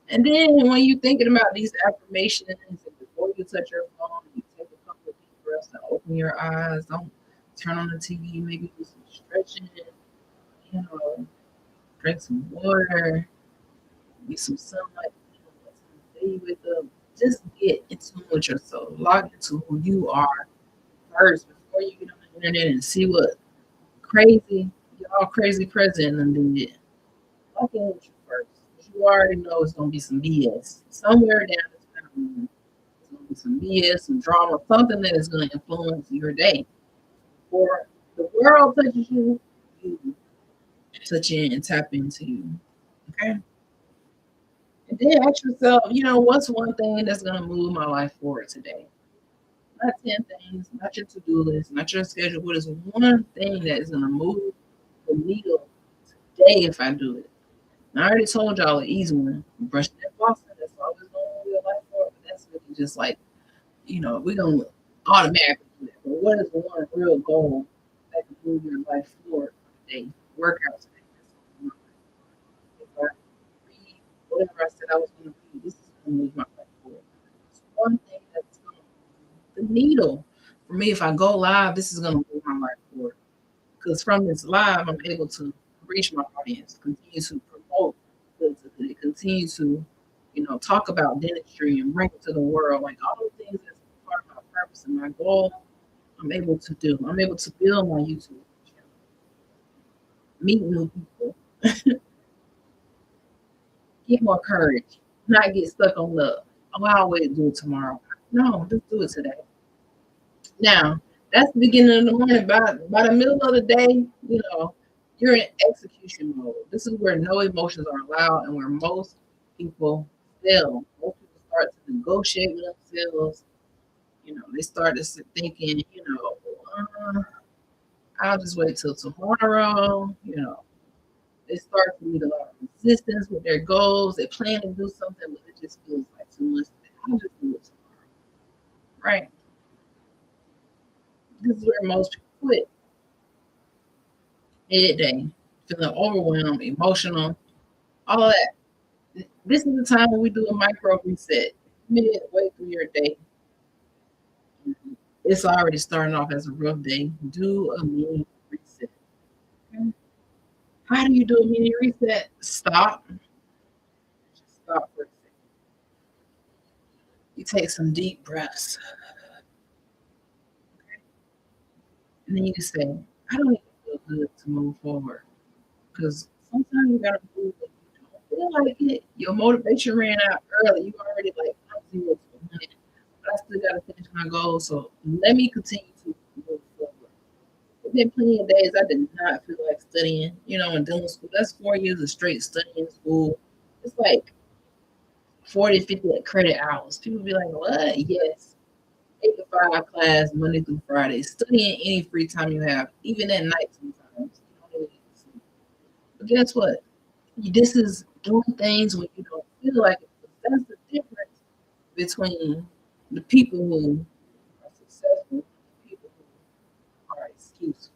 And then when you're thinking about these affirmations, and before you touch your phone, you take a couple of deep breaths and open your eyes. Don't turn on the TV. Maybe do some stretching. You know, drink some water. Get some sunlight. You wake up. Just get in tune with yourself. Log into who you are first before you get on the internet and see what crazy, y'all crazy president did. Log in with you first. 'Cause you already know it's gonna be some BS. Somewhere down this path, there's gonna be some BS, some drama, something that is gonna influence your day. Before the world touches you, you touch in and tap into you. Okay? And then ask yourself, what's one thing that's gonna move my life forward today? Not 10 things, not your to-do list, not your schedule. What is one thing that is gonna move the needle today if I do it? And I already told y'all the easy one. Brushing and flossing, that's always gonna move your life forward. But that's really just like, we're gonna automatically do that. But what is the one real goal that can move your life forward for the day? Workout today. If I read whatever I said I was gonna read, this is gonna move my life forward. It's one thing that's gonna move the needle. For me, if I go live, this is gonna move my life forward. Because from this live, I'm able to reach my audience, continue to promote, continue to, talk about dentistry and bring it to the world. Like all the things that's part of my purpose and my goal, I'm able to do. I'm able to build my YouTube channel, meet new people, get more courage, not get stuck on the, oh, I'll wait to do it tomorrow. No, just do it today. Now, that's the beginning of the morning. By the middle of the day, you're in execution mode. This is where no emotions are allowed and where most people fail. Most people start to negotiate with themselves. They start to thinking, I'll just wait till tomorrow. They start to meet a lot of resistance with their goals. They plan to do something, but it just feels like too much. I'll just do it tomorrow. Right? This is where most people quit. Head day, feeling overwhelmed, emotional, all of that. This is the time when we do a micro reset. Midway through your day, it's already starting off as a rough day. Do a mini reset. Okay? How do you do a mini reset? Stop. Just stop for a second. You take some deep breaths, and then you say, "I don't even feel good to move forward." Because sometimes you gotta move when you don't feel like it. Your motivation ran out early. You already like I'm 0 to 100, but I still gotta finish my goal. So let me continue to move forward. There's been plenty of days I did not feel like studying, and doing school. That's 4 years of straight studying school. It's like 40, 50 credit hours. People be like, what? Yes. 8 to 5 class, Monday through Friday. Studying any free time you have, even at night sometimes. You don't really need to sleep. But guess what? This is doing things when you don't feel like it. That's the difference between the people who are successful and the people who are excuseful.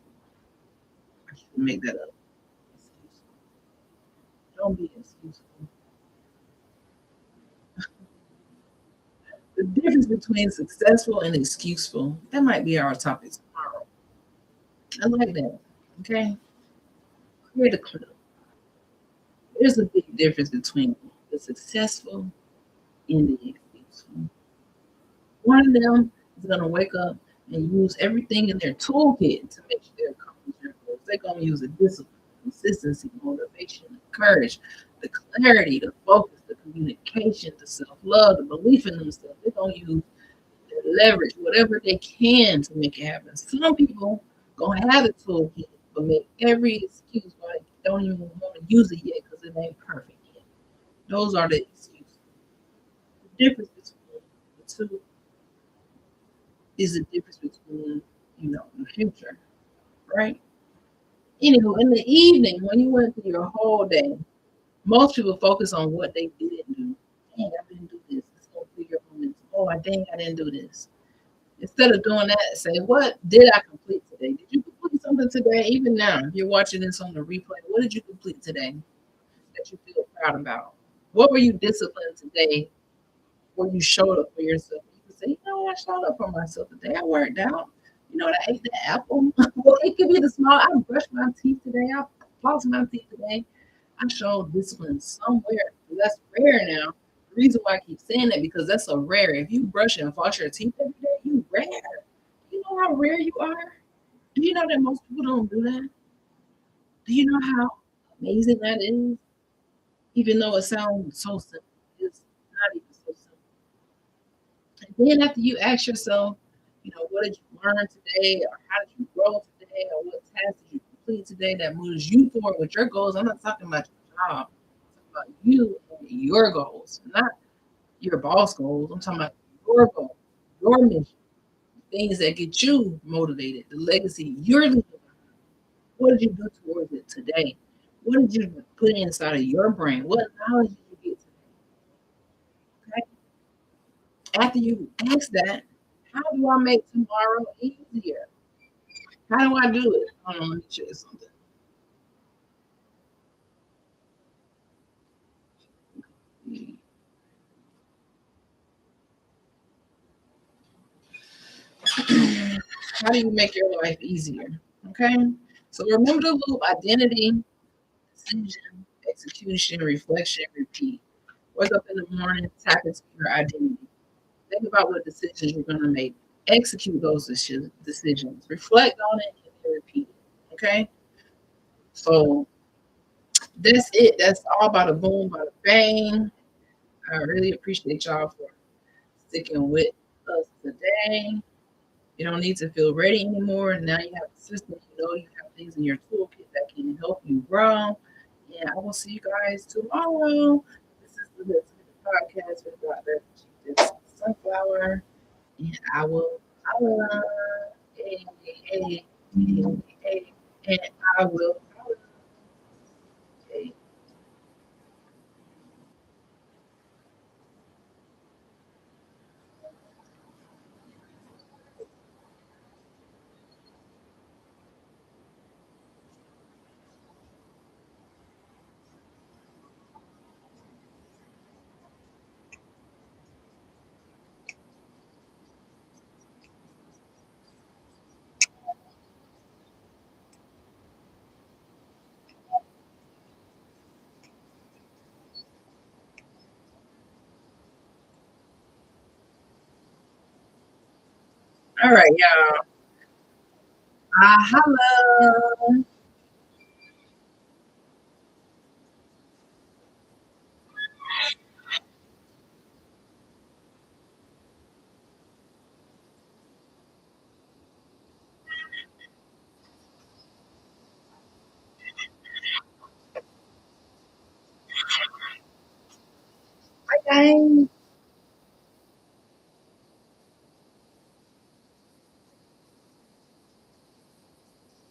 I should make that up. Excuseful. Don't be excuseful. The difference between successful and excuseful. That might be our topic tomorrow. I like that. Okay. Create a clue. There's a big difference between the successful and the excuseful. One of them is going to wake up and use everything in their toolkit to make sure they accomplish their goals. They're going to use the discipline, consistency, motivation, the courage, the clarity, the focus, the communication, the self love, the belief in themselves. They're going to use their leverage, whatever they can to make it happen. Some people going to have the toolkit, but make every excuse why they don't even want to use it yet because it ain't perfect yet. Those are the excuses. The difference between the two is the difference between, the future, right? Anyway, in the evening, when you went through your whole day, most people focus on what they didn't do. Dang, I didn't do this. Let's go through your moments. Oh, dang, I didn't do this. Instead of doing that, say, what did I complete today? Did you complete something today? Even now, if you're watching this on the replay, what did you complete today that you feel proud about? What were you disciplined today where you showed up for yourself? You can say, I showed up for myself today. I worked out. I ate the apple. Well, it could be the small. I brushed my teeth today. I flossed my teeth today. I showed discipline somewhere. That's rare now. The reason why I keep saying that because that's so rare. If you brush and floss your teeth every day, you rare. You know how rare you are? Do you know that most people don't do that? Do you know how amazing that is? Even though it sounds so simple, it's not even so simple. And then after you ask yourself, what did you learn today, or how did you grow today, or what tasks did you complete today that moves you forward with your goals? I'm not talking about your job. I'm talking about you and your goals, not your boss goals. I'm talking about your goals, your mission, things that get you motivated, the legacy you're leaving. What did you do towards it today? What did you put inside of your brain? What knowledge did you get today? Okay? After you ask that, how do I make tomorrow easier? How do I do it? Hold on, let me share something. How do you make your life easier? Okay. So remember the loop: identity, decision, execution, reflection, repeat. Wake up in the morning, tap into your identity. Think about what decisions you're going to make. Execute those decisions. Reflect on it and then repeat it. Okay. So that's it. That's all about a boom, about a bang. I really appreciate y'all for sticking with us today. You don't need to feel ready anymore. Now you have a system. You have things in your toolkit that can help you grow. And I will see you guys tomorrow. This is the podcast with Dr. This Sunflower. And I will, hey, hey, hey, hey, and I will, hey. All right, y'all. Holla. Bye, guys.